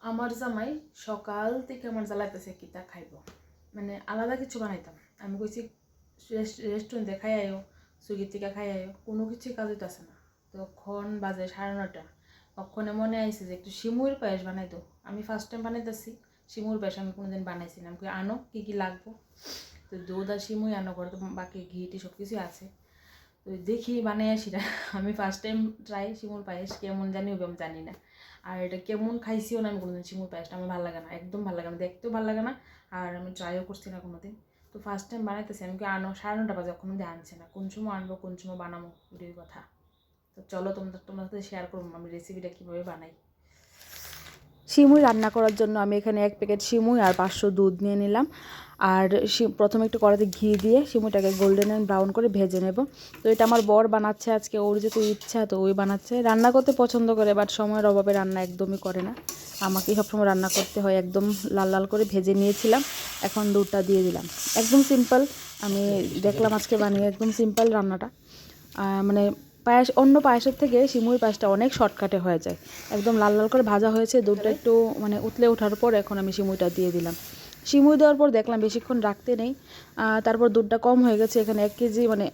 আমার জামাই সকাল থেকে আমার জ্বালাইতেছে কিতা খাইব, মানে আলাদা কিছু বানাইতাম। আমি কইছি রেস্টুরেন্টে খাই আয়ো, সুইগির থেকে খাই আয়ো, কোনো কিছুই কাজ হইতেছে না। তখন বাজে 9:30। তখনে মনে আইছে যে একটু সিমুর পায়েস বানাই দো। আমি ফার্স্ট টাইম বানাইতেছি সিমুর পায়েস, আমি কোনোদিন বানাইছি না। আমি আনো কী কী লাগবো, তো দুধ আর সিমুই আনো করে, তো বাকি ঘি টি সব কিছুই আছে। তো দেখি বানাই আসি না। আমি ফার্স্ট টাইম ট্রাই সিমুর পায়েস, কেমন জানি হবে আমি জানি না। আর এটা কেমন খাইছিও না আমি কোনোদিন। সিমুর পায়েসটা আমার ভালো লাগে না, একদম ভালো লাগে না, দেখতেও ভালো লাগে না, আর আমি ট্রাইও করছি না কোনোদিন। তো ফার্স্ট টাইম বানাইতেছি। আমি কি আনো 9:30 বাজে, কোনো দিয়ে আনছে না। কোন সময় আনবো কোন সময় বানাবো এটাই কথা। তো চলো তোমার সাথে শেয়ার করবো আমি রেসিপিটা কীভাবে বানাই। সিমুই রান্না করার জন্য আমি এখানে 1 প্যাকেট সিমুই আর 500 দুধ নিয়ে নিলাম। আর প্রথমে একটু কড়াইতে ঘি দিয়ে সিমুইটাকে গোল্ডেন অ্যান্ড ব্রাউন করে ভেজে নেব। তো এটা আমার বর বানাচ্ছে আজকে, ওর যেহেতু ইচ্ছা তো ওই বানাচ্ছে। রান্না করতে পছন্দ করে, বাট সময়ের অভাবে রান্না একদমই করে না। আমাকেই সবসময় রান্না করতে হয়। একদম লাল লাল করে ভেজে নিয়েছিলাম, এখন দুধটা দিয়ে দিলাম। একদম সিম্পল, আমি দেখলাম আজকে বানিয়ে, একদম সিম্পল রান্নাটা। মানে পায়েস, অন্য পায়েসের থেকে সিমুই পায়েসটা অনেক শর্টকাটে হয়ে যায়। একদম লাল লাল করে ভাজা হয়েছে, দুধটা একটু মানে উতলে ওঠার পর এখন আমি সিমুইটা দিয়ে দিলাম। সিমুই দেওয়ার পর দেখলাম বেশিক্ষণ রাখতে নেই। তারপর দুধটা কম হয়ে গেছে, এখানে 1 কেজি মানে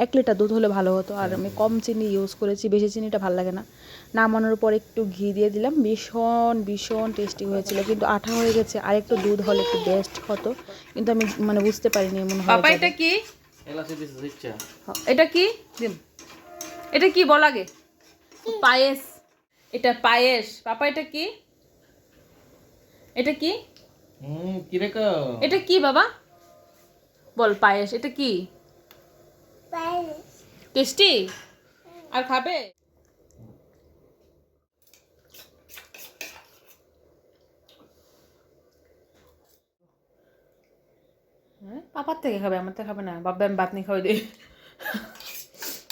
1 লিটার দুধ হলে ভালো হতো। আর আমি কম চিনি ইউজ করেছি, বেশি চিনিটা ভালো লাগে না। নামানোর পর একটু ঘি দিয়ে দিলাম। ভীষণ ভীষণ টেস্টি হয়েছিল, কিন্তু আঠা হয়ে গেছে। আর একটু দুধ হলে একটু বেস্ট হতো, কিন্তু আমি মানে বুঝতে পারিনি এমন হয়। পাপা এটা কি? এটা কি? এটা কি বল আগে? পায়েস। এটা পায়েস। পাপা এটা কি? এটা কি? কি রে কো? এটা কি বাবা? বল পায়েস। এটা কি? পায়েস। টেস্টি? আর খাবে? হ্যাঁ, পাপার থেকে খাবে, আমার থেকে খাবে না। বাবা আমি ভাত নিয়ে খাওয়াই দিই।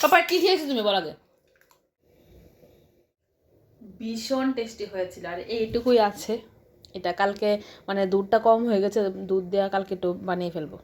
পাপা কি খেয়েছো তুমি বল আগে? ভীষণ টেস্টি হয়েছিল। আর এইটুকুই আছে, এটা কালকে মানে দুধটা কম হয়ে গেছে, দুধ দেওয়া কালকে একটু বানিয়ে ফেলবো।